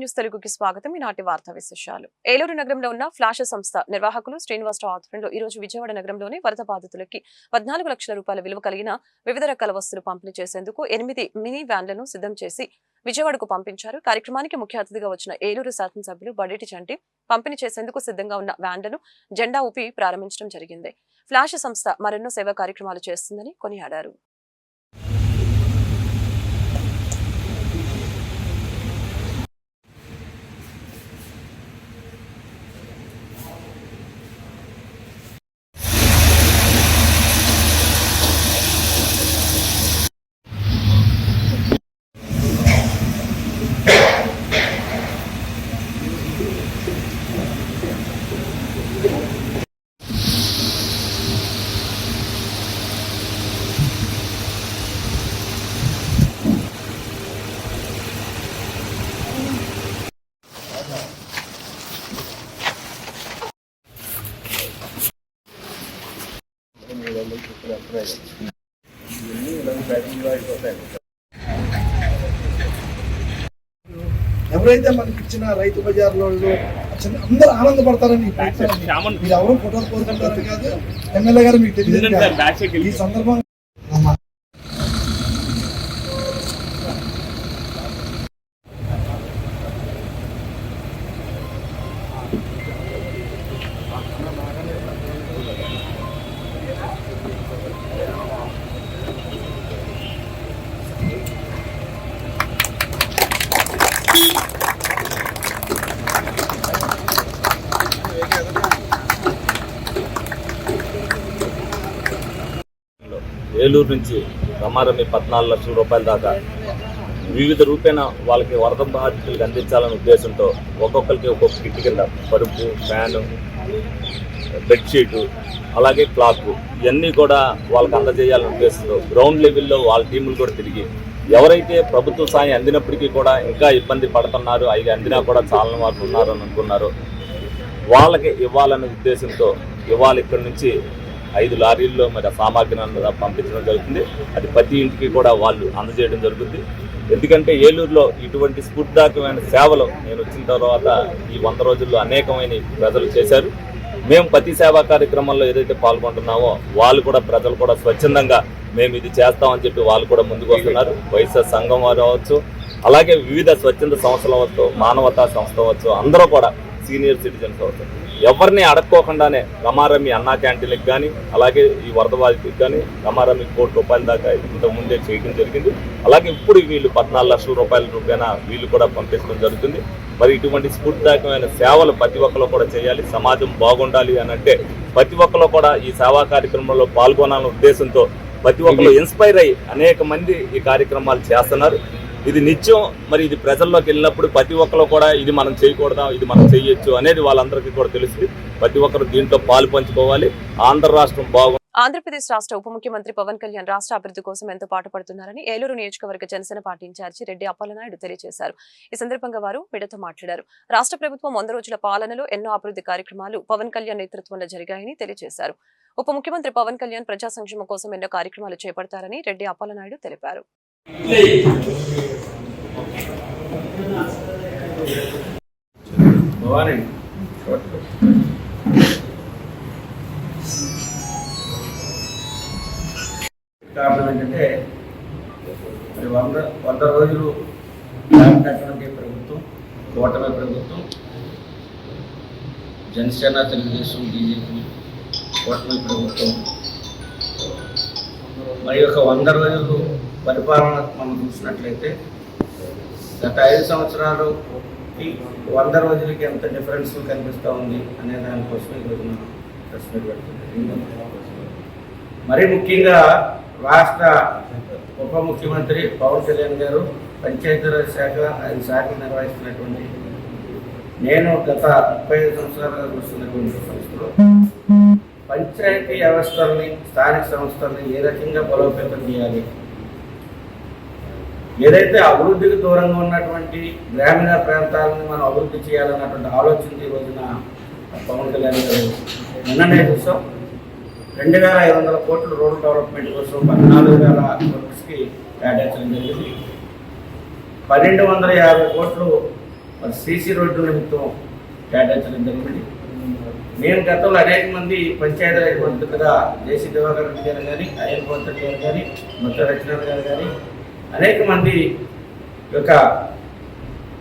News తెలుగుకి స్వాగతం. ఈనాటి వార్తా విశేషాలు. ఏలూరు నగరంలో ఉన్న ఫ్లాష్ సంస్థ నిర్వాహకులు శ్రీనివాసరావు ఆధ్వర్యంలో ఈ రోజు విజయవాడ నగరంలోని వరద బాధితులకి 14 లక్షల రూపాయల విలువ కలిగిన వివిధ రకాల వస్తువులు పంపిణీ చేసేందుకు 8 మినీ వ్యాన్లను సిద్ధం చేసి విజయవాడకు పంపించారు. కార్యక్రమానికి ముఖ్య అతిథిగా వచ్చిన ఏలూరు శాసనసభ్యులు బడేటి చంటి పంపిణీ చేసేందుకు సిద్ధంగా ఉన్న వ్యాన్లను జెండా ఊపి ప్రారంభించడం జరిగింది. ఫ్లాష్ సంస్థ మరెన్నో సేవా కార్యక్రమాలు చేస్తుందని కొనియాడారు. ఎవరైతే మనకి ఇచ్చిన రైతు బజార్లో అందరూ ఆనందపడతారని మీరు ఎవరు ఫోటోలు కోరుకుంటారని కాదు. ఎమ్మెల్యే గారు మీకు తెలియదు. ఈ సందర్భంగా ఏలూరు నుంచి రమారమి 14 లక్షల రూపాయల దాకా వివిధ రూపేణ వాళ్ళకి వరద బాధితులకు అందించాలనే ఉద్దేశంతో ఒక్కొక్కరికి ఒక్కొక్క కిట్ కింద పరుపు, ఫ్యాను, బెడ్షీటు, అలాగే క్లాత్ ఇవన్నీ కూడా వాళ్ళకి అందజేయాలనే ఉద్దేశంతో గ్రౌండ్ లెవెల్లో వాళ్ళ టీములు కూడా తిరిగి ఎవరైతే ప్రభుత్వ సాయం అందినప్పటికీ కూడా ఇంకా ఇబ్బంది పడుతున్నారు, అవి అందినా కూడా చాలా వారు ఉన్నారని అనుకున్నారు, వాళ్ళకి ఇవ్వాలనే ఉద్దేశంతో ఇవాళ ఇక్కడి నుంచి 5 లారీల్లో మరి సామాగ్రిని పంపించడం జరుగుతుంది. అది ప్రతి ఇంటికి కూడా వాళ్ళు అందజేయడం జరుగుతుంది. ఎందుకంటే ఏలూరులో ఇటువంటి స్ఫూర్తిదాయకమైన సేవలు నేను వచ్చిన తర్వాత ఈ 100 రోజుల్లో అనేకమైన ప్రజలు చేశారు. మేము ప్రతి సేవా కార్యక్రమంలో ఏదైతే పాల్గొంటున్నామో వాళ్ళు కూడా ప్రజలు కూడా స్వచ్ఛందంగా మేము ఇది చేస్తామని చెప్పి వాళ్ళు కూడా ముందుకు వస్తున్నారు. వైఎస్ఆర్ సంఘం వారు అవ్వచ్చు, అలాగే వివిధ స్వచ్ఛంద సంస్థలు అవ్వచ్చు, మానవతా సంస్థ అవ్వచ్చు, అందరూ కూడా సీనియర్ సిటిజన్స్ అవ్వచ్చు, ఎవరిని అడక్కోకుండానే రమారమి అన్నా క్యాంటీన్లకు కానీ అలాగే ఈ వరద బాధితులకు కానీ రమారమి 1 కోటి రూపాయల దాకా ఇంతకుముందే చేయడం జరిగింది. అలాగే ఇప్పుడు వీళ్ళు 14 లక్షల రూపాయల రూపాయన వీళ్ళు కూడా పంపించడం జరుగుతుంది. మరి ఇటువంటి స్ఫూర్తిదాయకమైన సేవలు ప్రతి ఒక్కరు కూడా చేయాలి. సమాజం బాగుండాలి అని అంటే ప్రతి ఒక్కరు కూడా ఈ సేవా కార్యక్రమంలో పాల్గొనాలనే ఉద్దేశంతో ప్రతి ఒక్కరు ఇన్స్పైర్ అయ్యి అనేక మంది ఈ కార్యక్రమాలు చేస్తున్నారు. ఇది నిత్యం మరి ఇది ప్రజల్లోకి వెళ్ళినప్పుడు ప్రతి ఒక్కరు కూడా ఇది మనం చేయకూడదా, ఇది మనం చేయొచ్చు అనేది వాళ్ళందరికీ కూడా తెలుస్తుంది. ప్రతి ఒక్కరు దీంట్లో పాలు పంచుకోవాలి. ఆంధ్ర రాష్ట్రం బాగు. ఆంధ్రప్రదేశ్ రాష్ట్ర ఉప ముఖ్యమంత్రి పవన్ కళ్యాణ్ రాష్ట్ర అభివృద్ధి కోసం ఎంతో పాటుపడుతున్నారని ఏలూరు నియోజకవర్గ జనసేన పార్టీ ఇన్ఛార్జి రెడ్డి అప్పలనాయుడు తెలియజేశారు. ఈ సందర్భంగా వారు మీడియాతో మాట్లాడారు. రాష్ట్ర ప్రభుత్వం 100 రోజుల పాలనలో ఎన్నో అభివృద్ధి కార్యక్రమాలు పవన్ కళ్యాణ్ నేతృత్వంలో జరిగాయని తెలియజేశారు. ఉప ముఖ్యమంత్రి పవన్ కళ్యాణ్ ప్రజా సంక్షేమం కోసం ఎన్నో కార్యక్రమాలు చేపడతారని రెడ్డి అప్పలనాయుడు తెలిపారు. కారణం ఏంటంటే మరి 100 రోజులు దాటినటువంటి ప్రభుత్వం, కూటమి ప్రభుత్వం, జనసేన, తెలుగుదేశం, బీజేపీ కూటమి ప్రభుత్వం మరి ఒక 100 రోజులు పరిపాలన మనం చూసినట్లయితే గత 5 సంవత్సరాలు 100 రోజులకి ఎంత డిఫరెన్స్ కనిపిస్తూ ఉంది అనే దానికోసం ఈరోజు ప్రెస్ మీట్ పెడుతుంది. మరీ ముఖ్యంగా రాష్ట్ర ఉప ముఖ్యమంత్రి పవన్ కళ్యాణ్ గారు పంచాయతీరాజ్ శాఖ 5 శాఖలు నిర్వహిస్తున్నటువంటి నేను గత 35 సంవత్సరాలుగా చూస్తున్నటువంటి సంస్థలో పంచాయతీ వ్యవస్థల్ని, స్థానిక సంస్థల్ని ఏ రకంగా బలోపేతం చేయాలి, ఏదైతే అభివృద్ధికి దూరంగా ఉన్నటువంటి గ్రామీణ ప్రాంతాలను మనం అభివృద్ధి చేయాలన్నటువంటి ఆలోచన ఈ రోజున పవన్ కళ్యాణ్ గారు నిన్ననే చూసాం. 2500 కోట్ల రోడ్డు డెవలప్మెంట్ కోసం 14,000 వర్క్స్కి కేటాయించడం జరిగింది. 1250 కోట్లు మరి సీసీ రోడ్డు నిమిత్తం కేటాయించడం జరిగింది. నేను గతంలో అనేక మంది పంచాయతీరాజ్ మంత్రులుగా జేసీ దివాకర్ రెడ్డి గారు కానీ, అయ్యన్ కోటరెడ్డి గారు కానీ, ముత్త రచనాథ్ గారు కానీ అనేక మంది యొక్క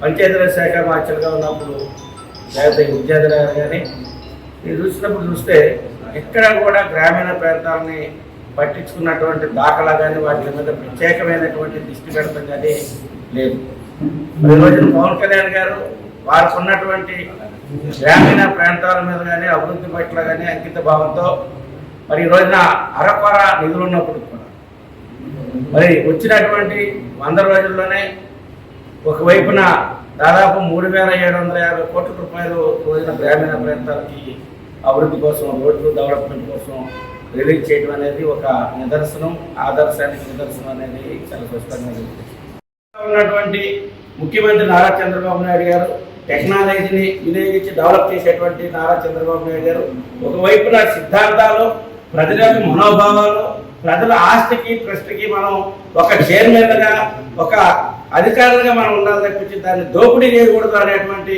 పంచాయతీరాజ్ శాఖ మార్చలుగా ఉన్నప్పుడు లేకపోతే విద్యార్థి గారు కానీ మీరు చూస్తే ఎక్కడ కూడా గ్రామీణ ప్రాంతాలని పట్టించుకున్నటువంటి దాఖలా కానీ వాటి మీద ప్రత్యేకమైనటువంటి దృష్టి పెడతాం కానీ లేదు. మరి రోజున పవన్ కళ్యాణ్ గారు వారికి ఉన్నటువంటి గ్రామీణ ప్రాంతాల మీద కానీ అభివృద్ధి పట్ల కానీ అంకిత భావంతో మరి ఈ రోజున అరకొర నిధులు ఉన్నప్పుడు కూడా మరి వచ్చినటువంటి 100 రోజుల్లోనే ఒకవైపున దాదాపు 3,750 కోట్ల రూపాయలు రోజున గ్రామీణ ప్రాంతాలకి అభివృద్ధి కోసం, రోడ్లు డెవలప్మెంట్ కోసం రిలీజ్ చేయడం అనేది ఒక నిదర్శనం, ఆదర్శానికి నిదర్శనం అనేది చాలా స్పష్టంగా ఉన్నటువంటి ముఖ్యమంత్రి నారా చంద్రబాబు నాయుడు గారు, టెక్నాలజీని వినియోగించి డెవలప్ చేసేటువంటి నారా చంద్రబాబు నాయుడు గారు ఒకవైపున సిద్ధాంతాలు, ప్రజల మనోభావాలు, ప్రజల ఆస్తికి ట్రస్ట్కి మనం ఒక చైర్మన్గా, ఒక అధికారులుగా మనం ఉండాలి తప్పించి దాన్ని దోపిడీ చేయకూడదు అనేటువంటి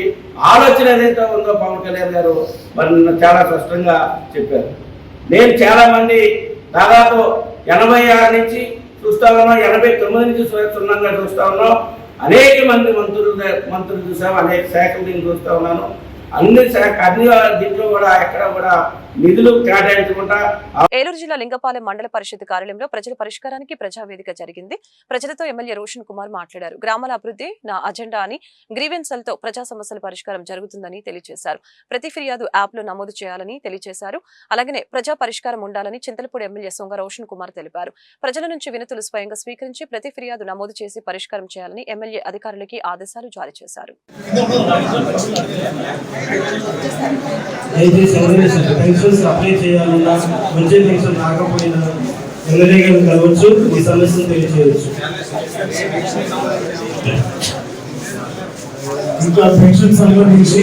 ఆలోచన ఏదైతే ఉందో పవన్ కళ్యాణ్ గారు మరి చాలా స్పష్టంగా చెప్పారు. నేను చాలామంది దాదాపు 86 నుంచి చూస్తా ఉన్నాం, 89 నుంచి సున్నంగా చూస్తా ఉన్నాం. అనేక మంది మంత్రులు చూసాం, అనేక శాఖలు నేను చూస్తూ ఉన్నాను. అన్ని దీంట్లో కూడా ఎక్కడ కూడా నిధులు కేటాయించకుండా. ఏలూరు జిల్లా లింగపాలెం మండల పరిషత్ కార్యాలయంలో ప్రజల పరిష్కారానికి ప్రజావేదిక జరిగింది. ప్రజలతో ఎమ్మెల్యే రోషన్ కుమార్ మాట్లాడారు. గ్రామాల అభివృద్ధి నా అజెండా అని, గ్రీవెన్సలతో ప్రజా సమస్యల పరిష్కారం జరుగుతుందని తెలియజేశారు. ప్రతి ఫిర్యాదు యాప్ లో నమోదు చేయాలని తెలియజేశారు. అలాగనే ప్రజా పరిష్కారం ఉండాలని చింతలపూడి ఎమ్మెల్యే సొంగ రోషన్ కుమార్ తెలిపారు. ప్రజల నుంచి వినతులు స్వయంగా స్వీకరించి ప్రతి ఫిర్యాదు నమోదు చేసి పరిష్కారం చేయాలని ఎమ్మెల్యే అధికారులకి ఆదేశాలు జారీ చేశారు. అప్లై చేయాలన్నా, వచ్చే పెన్షన్ రాకపోయినా ఎమ్మెల్యే గారిని కలవచ్చు, ఈ సమస్యను తెలియజేయవచ్చు. ఇంకా పెన్షన్ సంబంధించి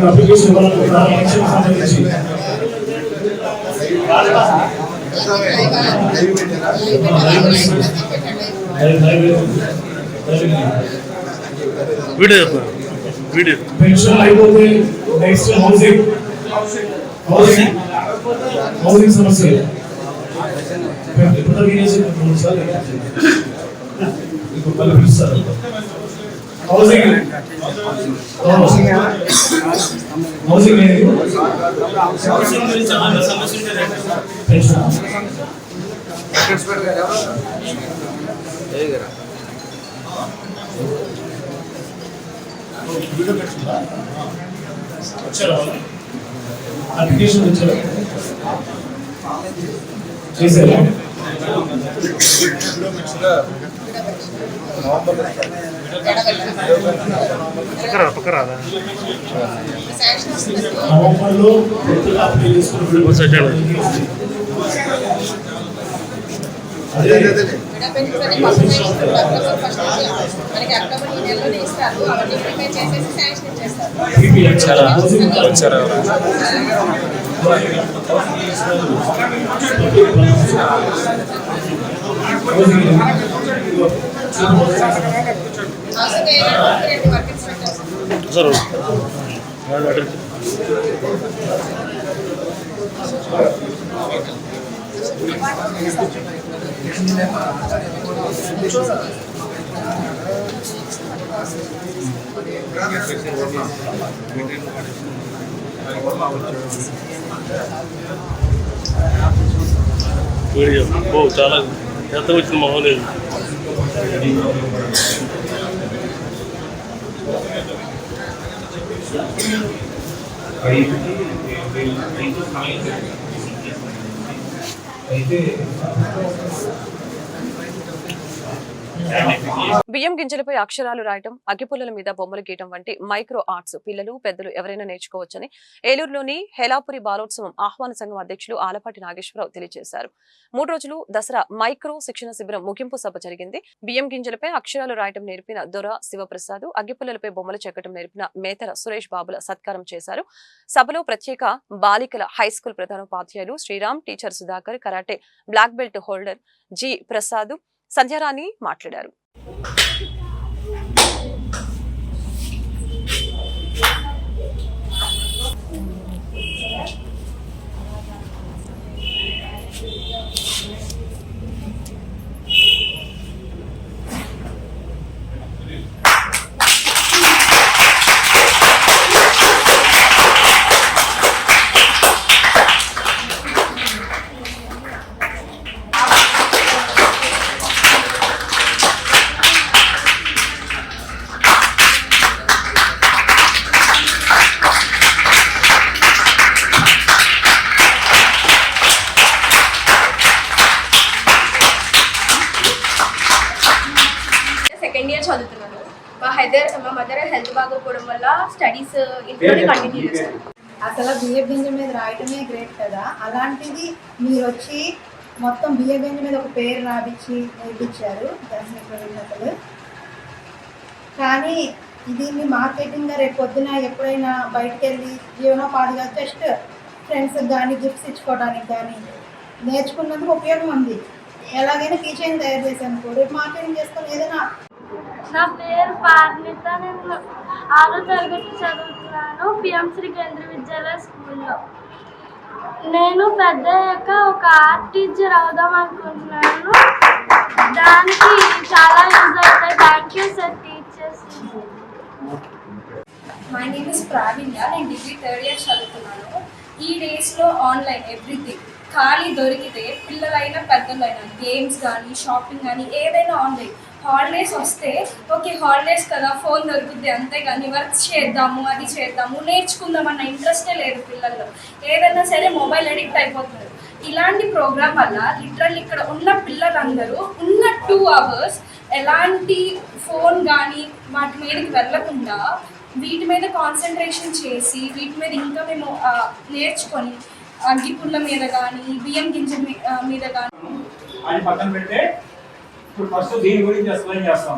అప్లికేషన్ పెన్షన్ సంబంధించి పెన్షన్ అయిపోతే నెక్స్ట్ హౌసింగ్ సమస్య అప్లికేషన్ వచ్చారు చేశారు. నవంబర్లో అప్లై చేసుకుని చాలా ఎంత వచ్చిన మొహం లేదు. బియ్యం గింజలపై అక్షరాలు రాయటం, అగ్గిపుల్లల మీద బొమ్మలు గీయటం వంటి మైక్రో ఆర్ట్స్ పిల్లలు పెద్దలు ఎవరైనా నేర్చుకోవచ్చని ఏలూరులోని హెలాపురి బాలోత్సవం ఆహ్వాన సంఘం అధ్యక్షులు ఆలపాటి నాగేశ్వరరావు తెలియజేశారు. 3 రోజులు దసరా మైక్రో శిక్షణ శిబిరం ముగింపు సభ జరిగింది. బియ్యం గింజలపై అక్షరాలు రాయటం నేర్పిన దొర శివప్రసాద్, అగ్గిపుల్లలపై బొమ్మలు చెక్కటం నేర్పిన మేతర సురేష్ బాబుల సత్కారం చేశారు. సభలో ప్రత్యేక బాలికల హైస్కూల్ ప్రధానోపాధ్యాయులు Sriram, teacher Sudhakar, karate black belt holder G Prasad, Sandhyarani మాట్లాడారు. స్టడీస్ ఇంట్లోనే కంటిన్యూ చేస్తాను. అసలు బియ్య గింజ మీద రాయటమే గ్రేట్ కదా, అలాంటిది మీరు వచ్చి మొత్తం బియ్య గింజ మీద ఒక పేరు రాపించి నేర్పించారు అసలు. కానీ దీన్ని మార్కెటింగ్గా రేపు పొద్దున ఎప్పుడైనా బయటకు వెళ్ళి జీవనోపాధిగా జస్ట్ ఫ్రెండ్స్కి కానీ గిఫ్ట్స్ ఇచ్చుకోవడానికి కానీ నేర్చుకున్నందుకు ఉపయోగం ఉంది. ఎలాగైనా కీ చైన్ తయారు చేశాను, రేపు మార్కెటింగ్ చేసుకొని ఏదైనా. నా పేరు పార్నిత, నేను 6వ తరగతి చదువుతున్నాను పిఎంశ్రీ కేంద్రీయ విద్యాలయ స్కూల్లో. నేను పెద్దయ్యాక ఒక ఆర్ట్ టీచర్ అవుదాం అనుకుంటున్నాను. దానికి చాలా యూజ్ అవుతాయి. Thank you sir teachers. My name is ప్రావీణ్య, నేను డిగ్రీ 3rd ఇయర్ చదువుతున్నాను. ఈ డేస్లో ఆన్లైన్ ఎవ్రీథింగ్ ఖాళీ దొరికితే పిల్లలైనా పెద్దలైనా గేమ్స్ కానీ షాపింగ్ కానీ ఏదైనా ఆన్లైన్. హాలిడేస్ వస్తే ఓకే హాలిడేస్ కదా ఫోన్ దొరుకుద్ది, అంతేగాని వర్క్స్ చేద్దాము అది చేద్దాము నేర్చుకుందాం అన్న ఇంట్రెస్టే లేదు పిల్లల్లో. ఏదైనా సరే మొబైల్ అడిక్ట్ అయిపోతున్నారు. ఇలాంటి ప్రోగ్రామ్ వల్ల లిటరల్లీ ఇక్కడ ఉన్న పిల్లలందరూ ఉన్న 2 hours ఎలాంటి ఫోన్ కానీ వాటి మీదకి వెళ్ళకుండా వీటి మీద కాన్సన్ట్రేషన్ చేసి వీటి మీద ఇంకా మేము నేర్చుకొని అగ్గిపుల్ల మీద కానీ బియ్యం గింజ మీద కానీ అది పక్కన పెడితే ఇప్పుడు ఫస్ట్ దీని గురించి ఎక్స్ప్లెయిన్ చేస్తాం.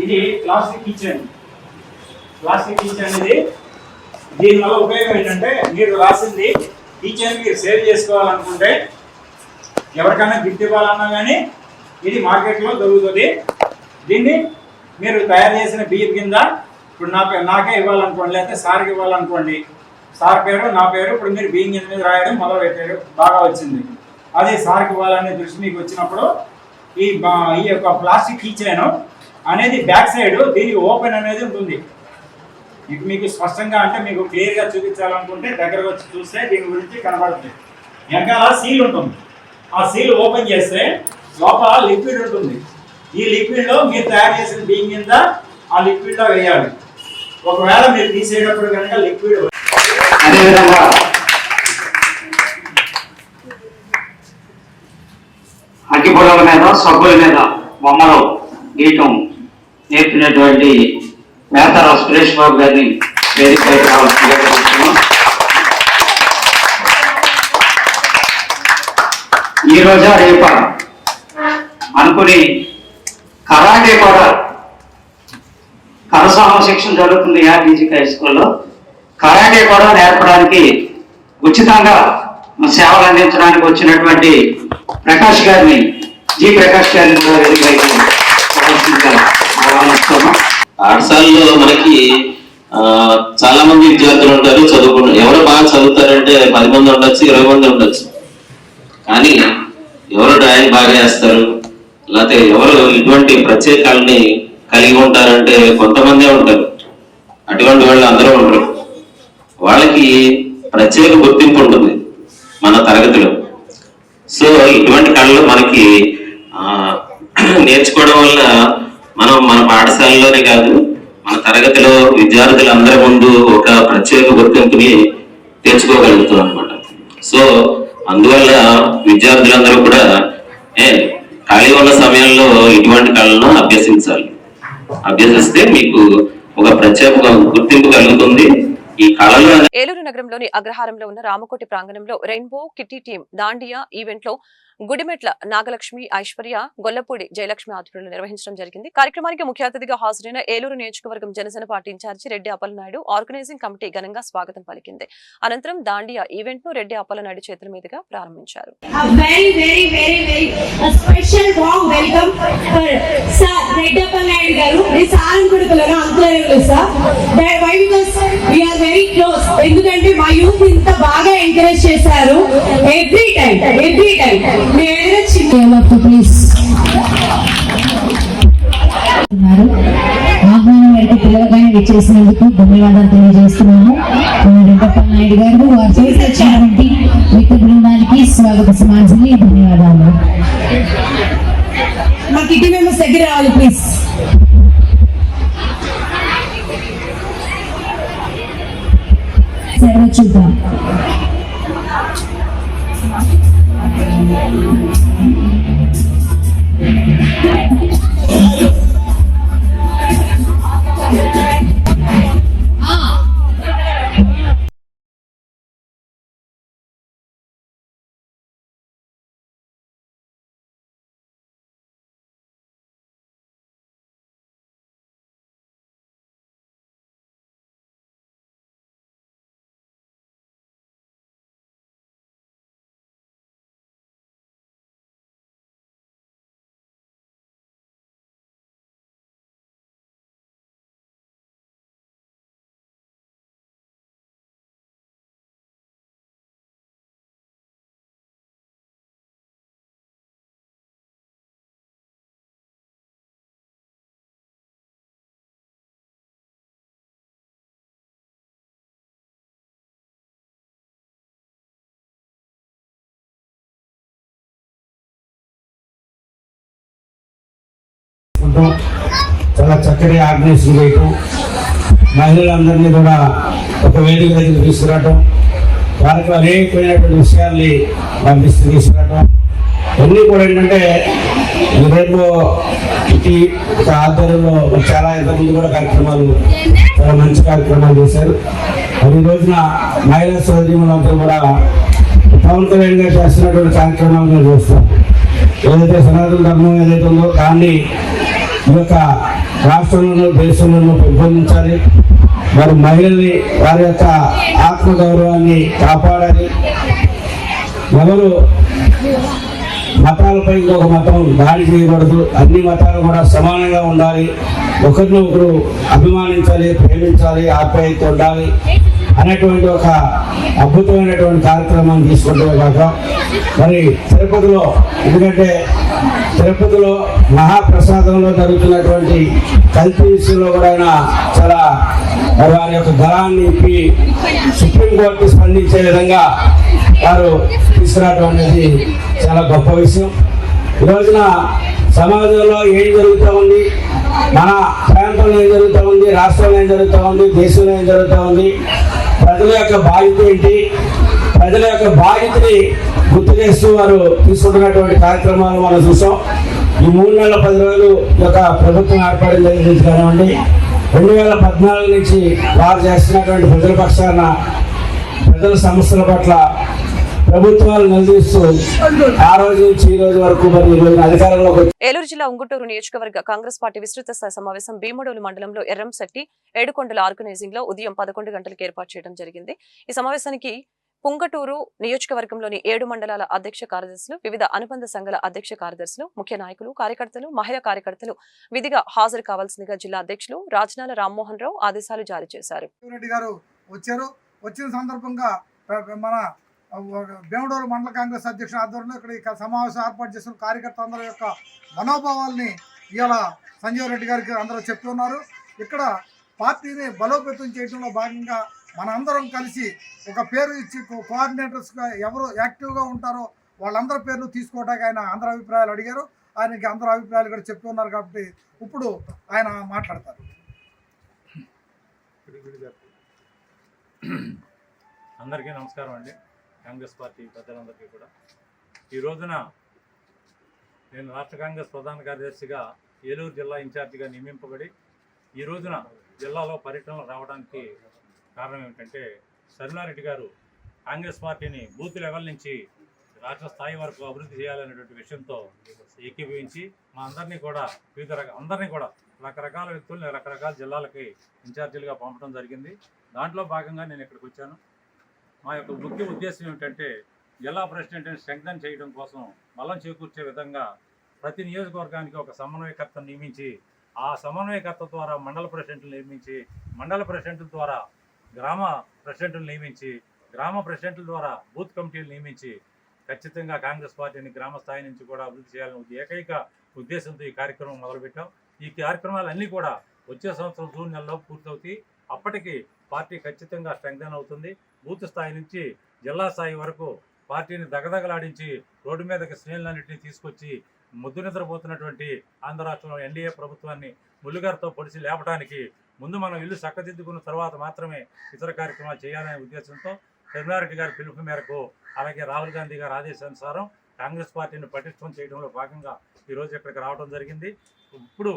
ఇది ప్లాస్టిక్ కిచెన్. ప్లాస్టిక్ కిచెన్ ఇది దీనివల్ల ఉపయోగం ఏంటంటే మీరు రాసింది కిచెన్ మీరు సేవ్ చేసుకోవాలనుకుంటే ఎవరికైనా గిఫ్ట్ ఇవ్వాలన్నా కానీ ఇది మార్కెట్లో దొరుకుతుంది. దీన్ని మీరు తయారు చేసిన బియ్యం కింద ఇప్పుడు నాకే ఇవ్వాలనుకోండి, లేకపోతే సార్కి ఇవ్వాలనుకోండి, సార్ పేరు నా పేరు ఇప్పుడు మీరు బియ్యం కింద మీద రాయడం మొదలు పెట్టారు, బాగా వచ్చింది. అది సార్కి ఇవ్వాలనే దృష్టి మీకు వచ్చినప్పుడు ఈ యొక్క ప్లాస్టిక్ కీచైన్ అనేది బ్యాక్ సైడ్ దీనికి ఓపెన్ అనేది ఉంటుంది. మీకు స్పష్టంగా అంటే మీకు క్లియర్గా చూపించాలనుకుంటే దగ్గరకు వచ్చి చూస్తే దీని గురించి కనబడుతుంది. వెనకాల సీల్ ఉంటుంది. ఆ సీల్ ఓపెన్ చేస్తే లోపల లిక్విడ్ ఉంటుంది. ఈ లిక్విడ్లో మీరు తయారు చేసిన బియ్యం కింద ఆ లిక్విడ్లో వేయాలి. ఒకవేళ మీరు తీసేటప్పుడు కనుక లిక్విడ్ అదేవిధంగా అగ్గిపుల్లల మీద సబ్బుల మీద బొమ్మలు గీయటం నేర్పినటువంటి మేతారావు సురేష్ బాబు గారిని వేదికపై రావాల్సిందిగా కోరుతున్నాం. ఈ రోజా రేప అనుకుని కరాటే కూడా కరసామ శిక్షణ జరుగుతుంది ఆర్టీజీ హై స్కూల్లో. కరాటే కూడా నేర్పడానికి ఉచితంగా సేవలు అందించడానికి వచ్చినటువంటి ప్రకాష్ గారిని జి ప్రకాష్ గారిని కూడా పాఠశాలలో మనకి చాలా మంది విద్యార్థులు ఉంటారు, చదువుకుంటారు. ఎవరు బాగా చదువుతారంటే 10 మంది ఉండొచ్చు, 20 మంది ఉండొచ్చు. కానీ ఎవరు డ్రాయింగ్ బాగా వేస్తారు, లేకపోతే ఎవరు ఇటువంటి ప్రత్యేకాలని కలిగి ఉంటారంటే కొంతమందే ఉంటారు. అటువంటి వాళ్ళు అందరూ ఉంటారు. వాళ్ళకి ప్రత్యేక గుర్తింపు ఉంటుంది మన తరగతిలో. సో ఇటువంటి కళలు మనకి నేర్చుకోవడం వల్ల మనం మన పాఠశాలలోనే కాదు మన తరగతిలో విద్యార్థులందరి ముందు ఒక ప్రత్యేక గుర్తింపుని తెచ్చుకోగలుగుతాం అనమాట. సో అందువల్ల విద్యార్థులందరూ కూడా ఖాళీ ఉన్న సమయంలో ఇటువంటి కళలను అభ్యసించాలి. అభ్యసిస్తే మీకు ఒక ప్రత్యేక గుర్తింపు కలుగుతుంది. ఈ కళలు ఏలూరు నగరంలోని అగ్రహారంలో ఉన్న రామకోటి ప్రాంగణంలో rainbow kitty team Dandiya event లో గుడిమెట్ల నాగలక్ష్మి, ఐశ్వర్య, గొల్లపూడి జయలక్ష్మి ఆధ్వర్యంలో నిర్వహించడం జరిగింది. కార్యక్రమానికి ముఖ్య అతిథిగా హాజరైన ఏలూరు నియోజకవర్గం Janasena party incharge Reddy Appalanaidu organising committee ఘనంగా స్వాగతం పలికింది. అనంతరం దాండియా ఈవెంట్ ను రెడ్డి అప్పలనాయుడు చేతుల మీదుగా ప్రారంభించారు. ఎందుకంటే మా యూత్ ఇంత బాగా ఎంకరేజ్ చేశారు. ఎవ్రీ టైం ఆహ్వానం మేరకు పిల్లలపైన విచ్చేసినందుకు ధన్యవాదాలు తెలియజేస్తున్నాము. రెడ్డప్పలనాయుడు గారు వారు చేసినటువంటి మిత్ర బృందానికి స్వాగత సమాజాన్ని ధన్యవాదాలు. మా కిట్టి మెంబర్స్ దగ్గర రావాలి ప్లీజ్. సరే చూద్దాం. చూడటం, చాలా చక్కటి ఆర్గనైజేషన్ చేయటం, మహిళలందరినీ కూడా ఒక వేదిక దగ్గర తీసుకురావటం, వారికి అనేకమైనటువంటి విషయాల్ని పంపిస్తూ తీసుకురావటం, అన్నీ కూడా ఏంటంటే రేపు ఈ ఆధ్వర్యంలో చాలా ఇంతకుముందు కూడా కార్యక్రమాలు, చాలా మంచి కార్యక్రమాలు చేశారు. మరి ఈ రోజున మహిళా సోదరీమణులందరూ కూడా పవన్ కళ్యాణ్ గారు చేస్తున్నటువంటి కార్యక్రమాలు మేము చూస్తాం. ఏదైతే సనాతన ధర్మం ఏదైతే ఉందో దాన్ని ఈ యొక్క రాష్ట్రంలోనూ దేశంలోనూ పెంపొందించాలి. మరి మహిళల్ని వారి యొక్క ఆత్మగౌరవాన్ని కాపాడాలి. ఎవరు మతాలపై ఇంకొక మతం దాడి చేయకూడదు, అన్ని మతాలు కూడా సమానంగా ఉండాలి, ఒకరినొకరు అభిమానించాలి, ప్రేమించాలి, ఆప్యాయత ఉండాలి అనేటువంటి ఒక అద్భుతమైనటువంటి కార్యక్రమాన్ని తీసుకుంటే కాక మరి తిరుపతిలో, ఎందుకంటే తిరుపతిలో మహాప్రసాదంలో జరుగుతున్నటువంటి కల్తీ విషయంలో కూడా ఆయన చాలా వారి యొక్క బలాన్ని ఇప్పి సుప్రీంకోర్టు స్పందించే విధంగా వారు తీసుకురావడం అనేది చాలా గొప్ప విషయం. ఈ రోజున సమాజంలో ఏం జరుగుతూ ఉంది, మన ప్రాంతంలో ఏం జరుగుతూ ఉంది, రాష్ట్రంలో ఏం జరుగుతూ ఉంది, దేశంలో ఏం జరుగుతూ ఉంది, ప్రజల యొక్క బాధ్యత ఏంటి, ప్రజల యొక్క బాధ్యతని గుర్తు చేస్తూ వారు తీసుకుంటున్నటువంటి కార్యక్రమాలు మనం చూసాం. ఈ 3 నెలల 10 రోజులు యొక్క ప్రభుత్వం ఏర్పడిన దగ్గర నుంచి కానివ్వండి, 2014 నుంచి వారు చేస్తున్నటువంటి ప్రజల పక్షాన ప్రజల సమస్యల పట్ల ప్రభుత్వాలు నిలదీస్తూ ఆ రోజు నుంచి ఈ రోజు వరకు మరి ఈ రోజు అధికారంలోకి ఏలూరు జిల్లా ఉంగుటూరు నియోజకవర్గ కాంగ్రెస్ పార్టీ విస్తృత స్థాయి సమావేశం భీమడోలు మండలంలో ఎర్రంశెట్టి ఏడుకొండల ఆర్గనైజింగ్ లో ఉదయం 11 గంటలకు ఏర్పాటు చేయడం జరిగింది. ఈ సమావేశానికి పుంగటూరు నియోజకవర్గంలోని 7 మండలాల అధ్యక్ష కార్యదర్శులు, వివిధ అనుబంధ సంఘాల అధ్యక్ష కార్యదర్శులు, ముఖ్య నాయకులు, కార్యకర్తలు, మహిళా కార్యకర్తలు విధిగా హాజరు కావాల్సిందిగా జిల్లా అధ్యక్షులు రాజనాల రామ్మోహన్ రావు ఆదేశాలు జారీ చేశారు. వచ్చిన సందర్భంగా మన భీమడోలు మండల కాంగ్రెస్ అధ్యక్షుల ఆధ్వర్యంలో ఇక్కడ ఈ సమావేశం ఏర్పాటు చేసిన కార్యకర్తలందరి యొక్క మనోభావాల్ని ఇవాళ సంజీవ్ రెడ్డి గారికి అందరూ చెప్తున్నారు. ఇక్కడ పార్టీని బలోపేతం చేయడంలో భాగంగా మనందరం కలిసి ఒక పేరు ఇచ్చి కోఆర్డినేటర్స్గా ఎవరు యాక్టివ్గా ఉంటారో వాళ్ళందరి పేర్లు తీసుకోవడానికి ఆయన అందరి అభిప్రాయాలు అడిగారు. ఆయనకి అందరి అభిప్రాయాలు కూడా చెప్తున్నారు కాబట్టి ఇప్పుడు ఆయన మాట్లాడతారు. అందరికీ నమస్కారం అండి. కాంగ్రెస్ పార్టీ పెద్దలందరికీ కూడా ఈ రోజున నేను రాష్ట్ర కాంగ్రెస్ ప్రధాన కార్యదర్శిగా ఏలూరు జిల్లా ఇన్ఛార్జిగా నియమింపబడి ఈ రోజున జిల్లాలో పర్యటనలు రావడానికి కారణం ఏమిటంటే సరినారెడ్డి గారు కాంగ్రెస్ పార్టీని బూత్ లెవెల్ నుంచి రాష్ట్ర స్థాయి వరకు అభివృద్ధి చేయాలనేటువంటి విషయంతో ఏకీభవించి మా అందరినీ కూడా అందరినీ కూడా రకరకాల వ్యక్తుల్ని రకరకాల జిల్లాలకి ఇన్ఛార్జీలుగా పంపడం జరిగింది. దాంట్లో భాగంగా నేను ఇక్కడికి వచ్చాను. మా యొక్క ముఖ్య ఉద్దేశం ఏమిటంటే జిల్లా ప్రెసిడెంట్ని స్ట్రెంగ్థన్ చేయడం కోసం బలం చేకూర్చే విధంగా ప్రతి నియోజకవర్గానికి ఒక సమన్వయకర్తను నియమించి ఆ సమన్వయకర్త ద్వారా మండల ప్రెసిడెంట్లు నియమించి మండల ప్రెసిడెంట్ల ద్వారా గ్రామ ప్రెసిడెంట్లు నియమించి గ్రామ ప్రెసిడెంట్ల ద్వారా బూత్ కమిటీలు నియమించి ఖచ్చితంగా కాంగ్రెస్ పార్టీని గ్రామ స్థాయి నుంచి కూడా అభివృద్ధి చేయాలని ఏకైక ఉద్దేశంతో ఈ కార్యక్రమం మొదలుపెట్టాం. ఈ కార్యక్రమాలన్నీ కూడా వచ్చే సంవత్సరం జూన్ నెలలో పూర్తవుతాయి. అప్పటికి పార్టీ ఖచ్చితంగా స్ట్రెంగ్థన్ అవుతుంది. బూత్ స్థాయి నుంచి జిల్లా స్థాయి వరకు పార్టీని దగదగలాడించి రోడ్డు మీదకి శ్రేణులన్నింటినీ తీసుకొచ్చి ముద్దు నిద్రపోతున్నటువంటి ఆంధ్ర రాష్ట్రంలో ఎన్డీఏ ప్రభుత్వాన్ని ముల్లుగారితో పొడిచి లేపడానికి ముందు మనం ఇల్లు చక్కదిద్దుకున్న తర్వాత మాత్రమే ఇతర కార్యక్రమాలు చేయాలనే ఉద్దేశంతో సరినారెడ్డి గారి పిలుపు మేరకు అలాగే రాహుల్ గాంధీ గారి ఆదేశానుసారం కాంగ్రెస్ పార్టీని పటిష్టం చేయడంలో భాగంగా ఈరోజు ఇక్కడికి రావడం జరిగింది. ఇప్పుడు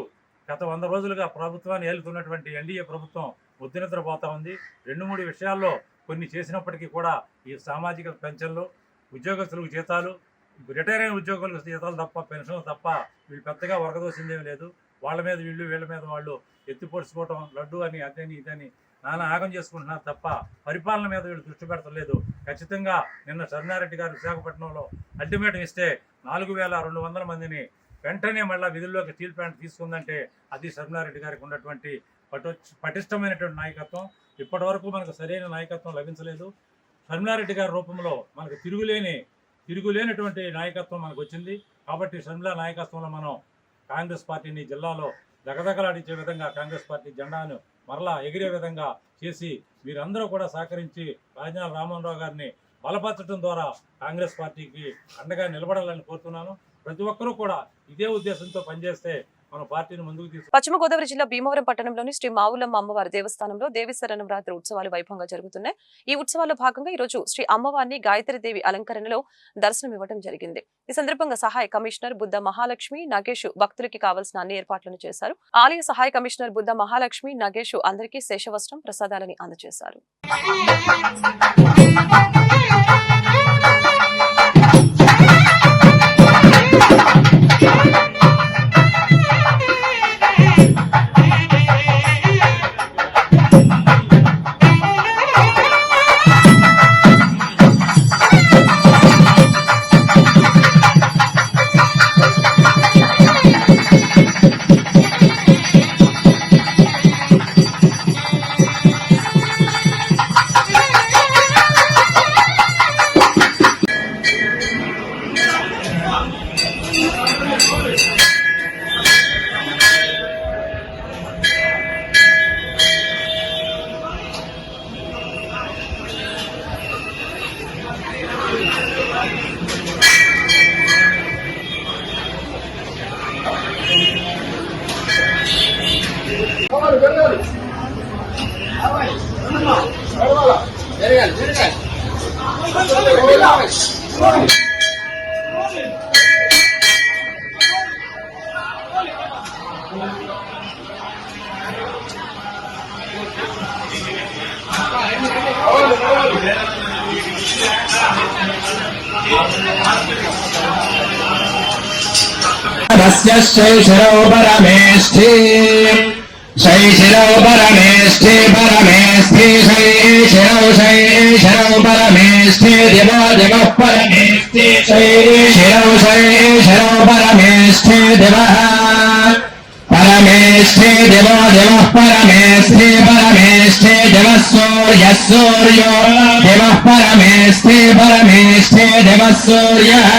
గత 100 రోజులుగా ప్రభుత్వాన్ని ఏలుతున్నటువంటి ఎన్డీఏ ప్రభుత్వం ముద్దు నిద్రపోతా ఉంది. 2-3 విషయాల్లో కొన్ని చేసినప్పటికీ కూడా ఈ సామాజిక పెన్షన్లు, ఉద్యోగస్తులకు జీతాలు, రిటైర్ అయిన ఉద్యోగులకు జీతాలు తప్ప పెన్షన్లు తప్ప వీళ్ళు పెద్దగా వరకదోసిందేమీ లేదు. వాళ్ళ మీద వీళ్ళు వీళ్ళ మీద వాళ్ళు ఎత్తిపొడుచుకోవటం, లడ్డు అని అదని ఇదని నానా ఆగం చేసుకుంటున్నారు తప్ప పరిపాలన మీద వీళ్ళు దృష్టి పెడతలేదు. ఖచ్చితంగా నిన్న సరినారెడ్డి గారు విశాఖపట్నంలో అల్టిమేటం ఇస్తే 4200 మందిని వెంటనే మళ్ళీ విధుల్లోకి స్టీల్ ప్లాంట్ తీసుకుందంటే అది సరినారెడ్డి గారికి ఉన్నటువంటి పటిష్టమైనటువంటి నాయకత్వం. ఇప్పటి వరకు మనకు సరైన నాయకత్వం లభించలేదు. సరినారెడ్డి గారి రూపంలో మనకు తిరుగులేనటువంటి నాయకత్వం మనకు వచ్చింది. కాబట్టి షర్మిల నాయకత్వంలో మనం కాంగ్రెస్ పార్టీని జిల్లాలో దగదగలాడించే విధంగా కాంగ్రెస్ పార్టీ జెండాను మరలా ఎగిరే విధంగా చేసి మీరందరూ కూడా సహకరించి రాజనాల రామ్మోహన్ గారిని బలపరచడం ద్వారా కాంగ్రెస్ పార్టీకి అండగా నిలబడాలని కోరుతున్నాను. ప్రతి ఒక్కరూ కూడా ఇదే ఉద్దేశంతో పనిచేస్తే మన పార్టీని ముందుకు తీసుకు. పశ్చిమ గోదావరి జిల్లా భీమవరం పట్టణంలోని శ్రీ మావులమ్మ అమ్మవారి దేవస్థానంలో దేవీశర నవరాత్రి ఉత్సవాలు వైభవంగా జరుగుతున్నాయి. ఈ ఉత్సవాల్లో భాగంగా ఈ రోజు శ్రీ అమ్మవారిని గాయత్రీదేవి అలంకరణలో దర్శనమివ్వడం జరిగింది. ఈ సందర్భంగా సహాయ కమిషనర్ బుద్ధ మహాలక్ష్మి నగేష్ భక్తులకి కావాల్సిన అన్ని ఏర్పాట్లను చేశారు. ఆలయ సహాయ కమిషనర్ బుద్ధ మహాలక్ష్మి నగేష్ అందరికీ శేషవస్త్రం ప్రసాదాలని అందజేశారు. శైశిరో పరమేష్ఠి శైశిరో పరమేష్ఠి పరమేష్ఠి శైశిరో పరమేష్ఠి దివో దివః పరమేష్ఠి శైశిరో పరమేష్ఠి దివః పరమేష్ఠి దివో దివః పరమేష్ఠి పరమేష్ఠి దివః సూర్యః సూర్యో దివః పరమేష్ఠి పరమేష్ఠి దివః సూర్యః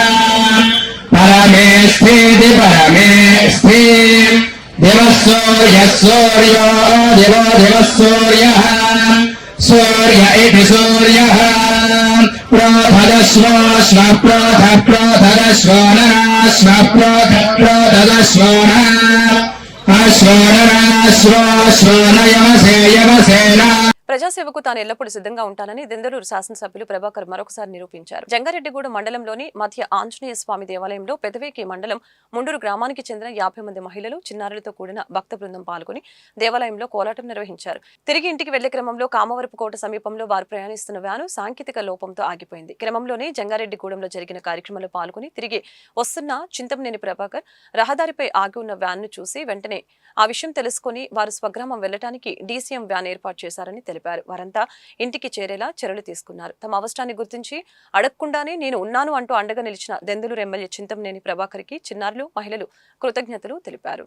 పరమేష్ఠి పరమేష్ఠి దివః సూర్యః సూర్యో దివో దివః సూర్యః సూర్య ఇతి సూర్యః ప్రోధదశ్వో శ్వ ప్రోధ ప్రోధదశ్వో నశ్వ ప్రోధ ప్రోధదశ్వో అశ్వో నయవసే యవసేన. ప్రజాసేవకు తాను ఎల్లప్పుడూ సిద్ధంగా ఉంటానని దెందలూరు శాసనసభ్యులు ప్రభాకర్ మరొకసారి నిరూపించారు. జంగారెడ్డిగూడెం మండలంలోని మధ్య ఆంజనేయ స్వామి దేవాలయంలో పెదవేకి మండలం ముండూరు గ్రామానికి చెందిన 50 మంది మహిళలు చిన్నారులతో కూడిన భక్త బృందం పాల్గొని దేవాలయంలో కోలాటం నిర్వహించారు. తిరిగి ఇంటికి వెళ్లే క్రమంలో కామవరపుకోట సమీపంలో వారు ప్రయాణిస్తున్న వ్యాను సాంకేతిక లోపంతో ఆగిపోయింది. క్రమంలోనే జంగారెడ్డిగూడెంలో జరిగిన కార్యక్రమంలో పాల్గొని తిరిగి వస్తున్న చింతమనేని ప్రభాకర్ రహదారిపై ఆగి ఉన్న వ్యాన్ను చూసి వెంటనే ఆ విషయం తెలుసుకుని వారు స్వగ్రామం వెళ్లడానికి డీసీఎం వ్యాన్ ఏర్పాటు చేశారని తెలిపారు. వారంతా ఇంటికి చేరేలా చర్యలు తీసుకున్నారు. తమ అవసరాన్ని గుర్తించి అడగకుండానే నేను ఉన్నాను అంటూ అండగా నిలిచిన దెందులూరు ఎమ్మెల్యే చింతమనేని ప్రభాకర్ కి చిన్నారులు మహిళలు కృతజ్ఞతలు తెలిపారు.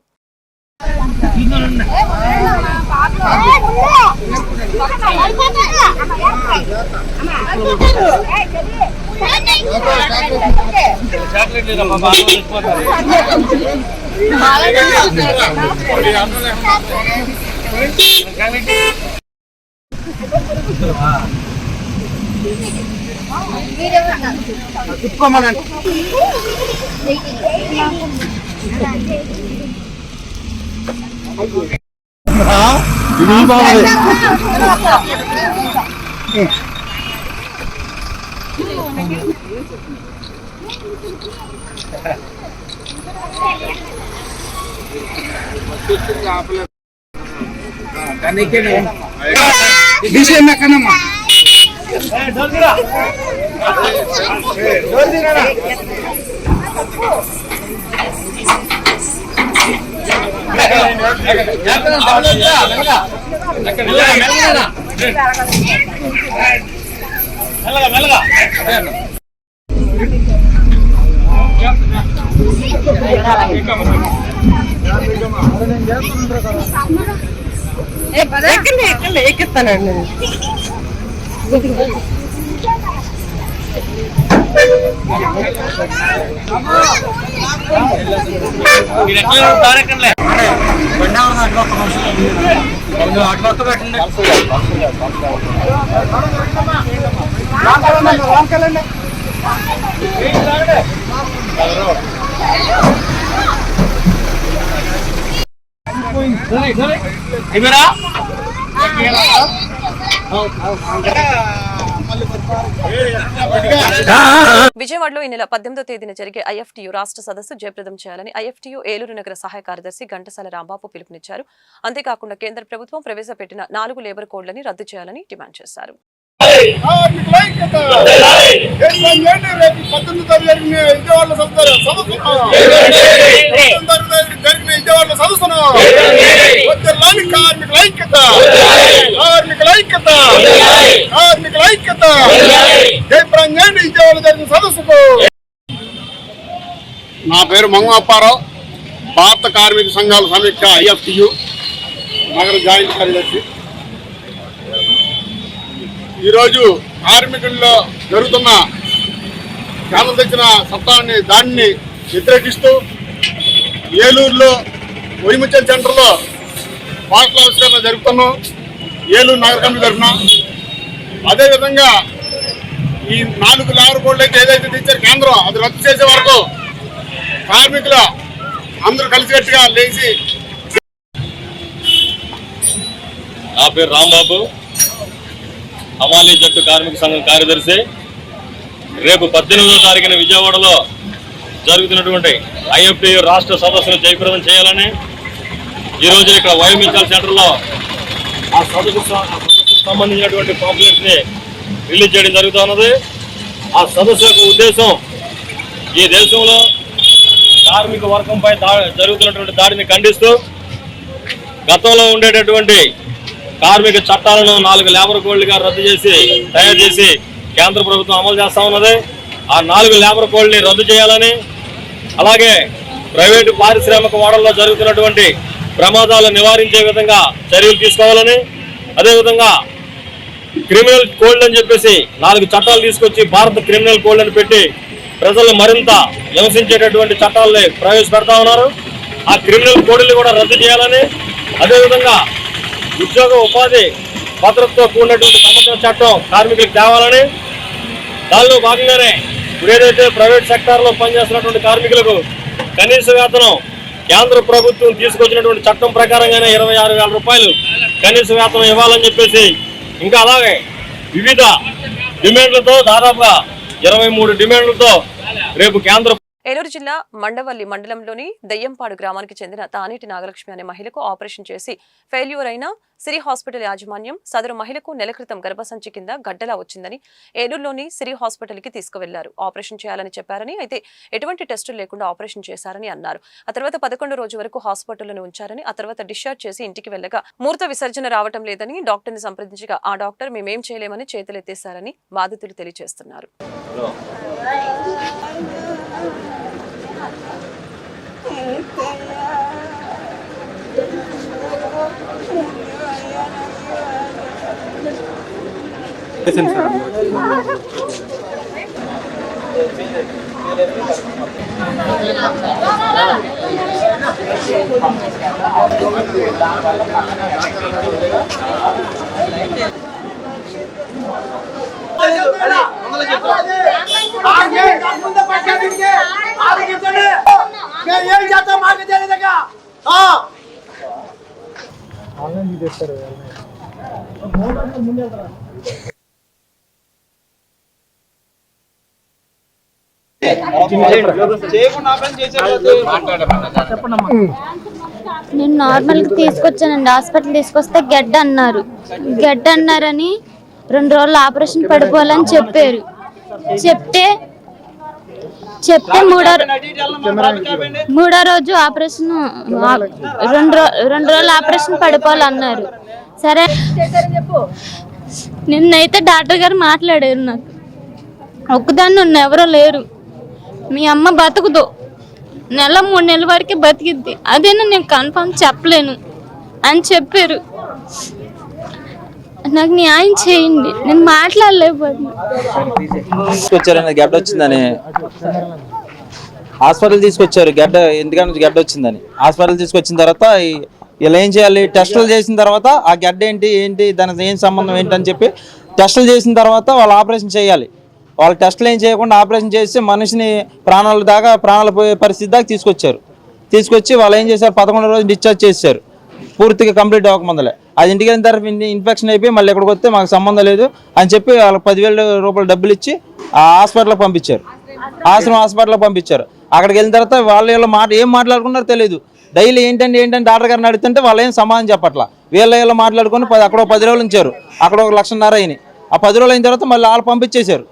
ఎక్కిస్తానండి. విజయవాడలో ఈ నెల 18వ తేదీన జరిగే ఐఎఫ్టియు రాష్ట్ర సదస్సు జయప్రదం చేయాలని ఐఎఫ్టియు ఏలూరు నగర సహాయ కార్యదర్శి ఘంటసాల రాంబాబు పిలుపునిచ్చారు. అంతేకాకుండా కేంద్ర ప్రభుత్వం ప్రవేశపెట్టిన 4 లేబర్ కోడ్లని రద్దు చేయాలని డిమాండ్ చేశారు. నా పేరు మంగప్పారావు, భారత కార్మిక సంఘాల సమీక్ష ఐఎఫ్టియు నగర జాయింట్ కార్యదర్శి. ఈరోజు కార్మికుల్లో జరుగుతున్న కేంద్రం తెచ్చిన చట్టాన్ని దాన్ని వ్యతిరేకిస్తూ ఏలూరులో వైముచ్చల్ సెంటర్లో పార్కుల ఆవిష్కరణ జరుపుతున్నాం. ఏలూరు నగర కమిటీ తరఫున అదేవిధంగా ఈ 4 లేబర్ కోడ్లు అయితే ఏదైతే తెచ్చారు కేంద్రం, అది రద్దు చేసే వరకు కార్మికుల అందరూ కలిసికట్టుగా లేచి. నా పేరు రాంబాబు, హమాలీ జట్టు కార్మిక సంఘం కార్యదర్శి. రేపు 18వ తారీఖున విజయవాడలో జరుగుతున్నటువంటి ఐఎఫ్టియు రాష్ట్ర సదస్సును జయప్రదం చేయాలని ఈరోజు ఇక్కడ వైఎంఎస్ఎల్ సెంటర్లో ఆ సదస్సుకు సంబంధించినటువంటి పాంప్లెట్స్ని రిలీజ్ చేయడం జరుగుతున్నది. ఆ సదస్సు యొక్క ఉద్దేశం ఈ దేశంలో కార్మిక వర్గంపై జరుగుతున్నటువంటి దాడిని ఖండిస్తూ గతంలో ఉండేటటువంటి కార్మిక చట్టాలను 4 లేబర్ కోడ్లుగా రద్దు చేసి తయారు చేసి కేంద్ర ప్రభుత్వం అమలు చేస్తా ఉన్నది. ఆ 4 లేబర్ కోడ్ని రద్దు చేయాలని, అలాగే ప్రైవేటు పారిశ్రామిక వాడల్లో జరుగుతున్నటువంటి ప్రమాదాలు నివారించే విధంగా చర్యలు తీసుకోవాలని, అదేవిధంగా క్రిమినల్ కోడ్ అని చెప్పేసి 4 చట్టాలు తీసుకొచ్చి భారత క్రిమినల్ కోడ్ అని పెట్టి ప్రజలు మరింత హింసించేటటువంటి చట్టాలని ప్రవేశపెడతా ఉన్నారు. ఆ క్రిమినల్ కోడ్ని కూడా రద్దు చేయాలని, అదేవిధంగా ఉద్యోగ ఉపాధి భద్రతతో కూడినటువంటి సమగ్ర చట్టం కార్మికులకు తేవాలని, దానిలో భాగంగానే ఇప్పుడు ఏదైతే ప్రైవేట్ సెక్టార్లో పనిచేస్తున్నటువంటి కార్మికులకు కనీస వేతనం కేంద్ర ప్రభుత్వం తీసుకొచ్చినటువంటి చట్టం ప్రకారంగానే 26,000 రూపాయలు కనీస వేతనం ఇవ్వాలని చెప్పేసి, ఇంకా అలాగే వివిధ డిమాండ్లతో దాదాపుగా 23 డిమాండ్లతో రేపు కేంద్ర. ఏలూరు జిల్లా మండవల్లి మండలంలోని దయ్యంపాడు గ్రామానికి చెందిన తానేటి నాగలక్ష్మి అనే మహిళకు ఆపరేషన్ చేసి ఫెయిల్యూర్ అయిన సిరి హాస్పిటల్ యాజమాన్యం సదరు మహిళకు నెల క్రితం గర్భసంచి కింద గడ్డలా వచ్చిందని ఏలూరులోని సిరి హాస్పిటల్కి తీసుకువెళ్లారు. ఆపరేషన్ చేయాలని చెప్పారని, అయితే ఎటువంటి టెస్టులు లేకుండా ఆపరేషన్ చేశారని అన్నారు. ఆ తర్వాత 11వ రోజు వరకు హాస్పిటల్లోనే ఉంచారని, ఆ తర్వాత డిశ్చార్జ్ చేసి ఇంటికి వెళ్లగా మూర్త విసర్జన రావటం లేదని డాక్టర్ని సంప్రదించగా ఆ డాక్టర్ మేమేం చేయలేమని చేతులెత్తేశారని బాధితులు తెలియజేస్తున్నారు. నేను నార్మల్గా తీసుకొచ్చానండి, హాస్పిటల్ తీసుకొస్తే గడ్డ అన్నారని 2 రోజులు ఆపరేషన్ పడిపోవాలని చెప్పారు. చెప్తే మూడో రోజు ఆపరేషన్ 2 రోజులు ఆపరేషన్ పడిపోవాలన్నారు. సరే నిన్నైతే డాక్టర్ గారు మాట్లాడారు, నాకు ఒక్కదాన్ని ఉన్న ఎవరో లేరు, మీ అమ్మ బతుకుదు, 3 నెలల వరకే బతికిద్ది, అదేనా నేను కన్ఫర్మ్ చెప్పలేను అని చెప్పారు. నాకు న్యాయం చేయండి, నేను మాట్లాడలేకపోతున్నా. తీసుకొచ్చారని గడ్డ వచ్చిందని హాస్పిటల్ తీసుకొచ్చారు, ఎందుకంటే గడ్డ వచ్చిందని హాస్పిటల్ తీసుకొచ్చిన తర్వాత ఇలా ఏం చేయాలి, టెస్టులు చేసిన తర్వాత ఆ గడ్డ ఏంటి దానికి ఏం సంబంధం ఏంటని చెప్పి టెస్టులు చేసిన తర్వాత వాళ్ళు ఆపరేషన్ చేయాలి. వాళ్ళు టెస్టులు ఏం చేయకుండా ఆపరేషన్ చేసి మనిషిని ప్రాణాలు పోయే పరిస్థితి దాకా తీసుకొచ్చి వాళ్ళు ఏం చేశారు, 11వ రోజు డిశ్చార్జ్ చేశారు. పూర్తిగా కంప్లీట్ అవ్వకముందలే. అది ఇంటికి వెళ్ళిన తర్వాత ఇన్ఫెక్షన్ అయిపోయి మళ్ళీ ఇక్కడికి వస్తే మాకు సంబంధం లేదు అని చెప్పి వాళ్ళకి 10,000 రూపాయలు డబ్బులు ఇచ్చి ఆ హాస్పిటల్కి పంపించారు, ఆశ్రమం హాస్పిటల్కి పంపించారు. అక్కడికి వెళ్ళిన తర్వాత వీళ్ళ మాట ఏం మాట్లాడుకున్నారో తెలియదు. డైలీ ఏంటంటే డాక్టర్ గారిని అడుగుతుంటే వాళ్ళు ఏం సమాధానం చెప్పట్లా. వీళ్ళ మాట్లాడుకొని అక్కడ 10 రోజులు ఉంచారు, అక్కడ 1,50,000 అయినాయి. ఆ 10 రోజులు అయిన తర్వాత మళ్ళీ వాళ్ళు పంపించేశారు.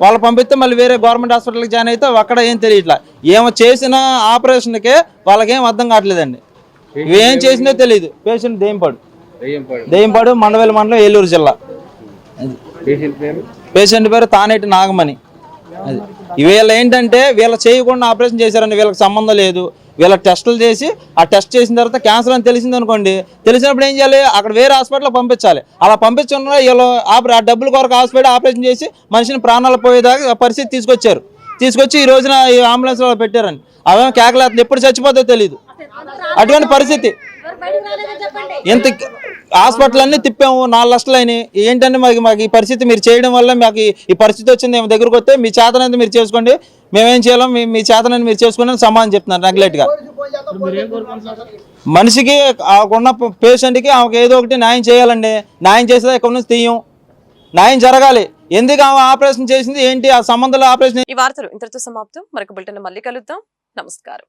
వాళ్ళు పంపిస్తే మళ్ళీ వేరే గవర్నమెంట్ హాస్పిటల్కి జాయిన్ అయితే అక్కడ ఏం తెలియట్లా. ఏమో చేసిన ఆపరేషన్కే వాళ్ళకేం అర్థం కావట్లేదండి. ఏం చేసినా తెలియదు. పేషెంట్ దెయ్యంపాడు మండవేల మండలం, ఏలూరు జిల్లా. పేషెంట్ పేరు తానేటి నాగమణి. అది వీళ్ళ ఏంటంటే వీళ్ళ చేయకుండా ఆపరేషన్ చేశారండి, వీళ్ళకి సంబంధం లేదు. వీళ్ళ టెస్టులు చేసి ఆ టెస్ట్ చేసిన తర్వాత క్యాన్సర్ అని తెలిసింది అనుకోండి, తెలిసినప్పుడు ఏం చేయాలి, అక్కడ వేరే హాస్పిటల్లో పంపించాలి. అలా పంపించకుండా వీళ్ళు ఆ డబ్బుల కొరకు హాస్పిటల్ ఆపరేషన్ చేసి మనిషిని ప్రాణాలు పోయేదాకా పరిస్థితి తీసుకొచ్చి ఈ రోజున ఈ అంబులెన్స్లో పెట్టారండి. అవేమో కేకలేస్తుంది, ఎప్పుడు చచ్చిపోతే తెలియదు. అటువంటి పరిస్థితి. ఎంత హాస్పిటల్ అన్నీ తిప్పాము, 4 లక్షలు అయినాయి. ఏంటంటే మాకు ఈ పరిస్థితి మీరు చేయడం వల్ల మాకు ఈ పరిస్థితి వచ్చింది. మేము దగ్గరకు వస్తే మీ చేతనైతే మీరు చేసుకోండి, మేమేం చేయాలో మీ చేతనైతే మీరు చేసుకోండి సమాధానం చెప్తున్నారు నెగ్లెక్ట్గా. మనిషికి ఉన్న పేషెంట్కి ఆమెకు ఏదో ఒకటి న్యాయం చేయాలండి. న్యాయం చేసేదా ఇక్కడ నుంచి తీయం, న్యాయం జరగాలి. ఎందుకు ఆమె ఆపరేషన్ చేసింది ఏంటి, ఆ సంబంధాలు ఆపరేషన్. ఈ వార్తలు ఇంతటితో సమాప్తం. మరొక బులెటిన్ మళ్ళీ కలుద్దాం. నమస్కారం.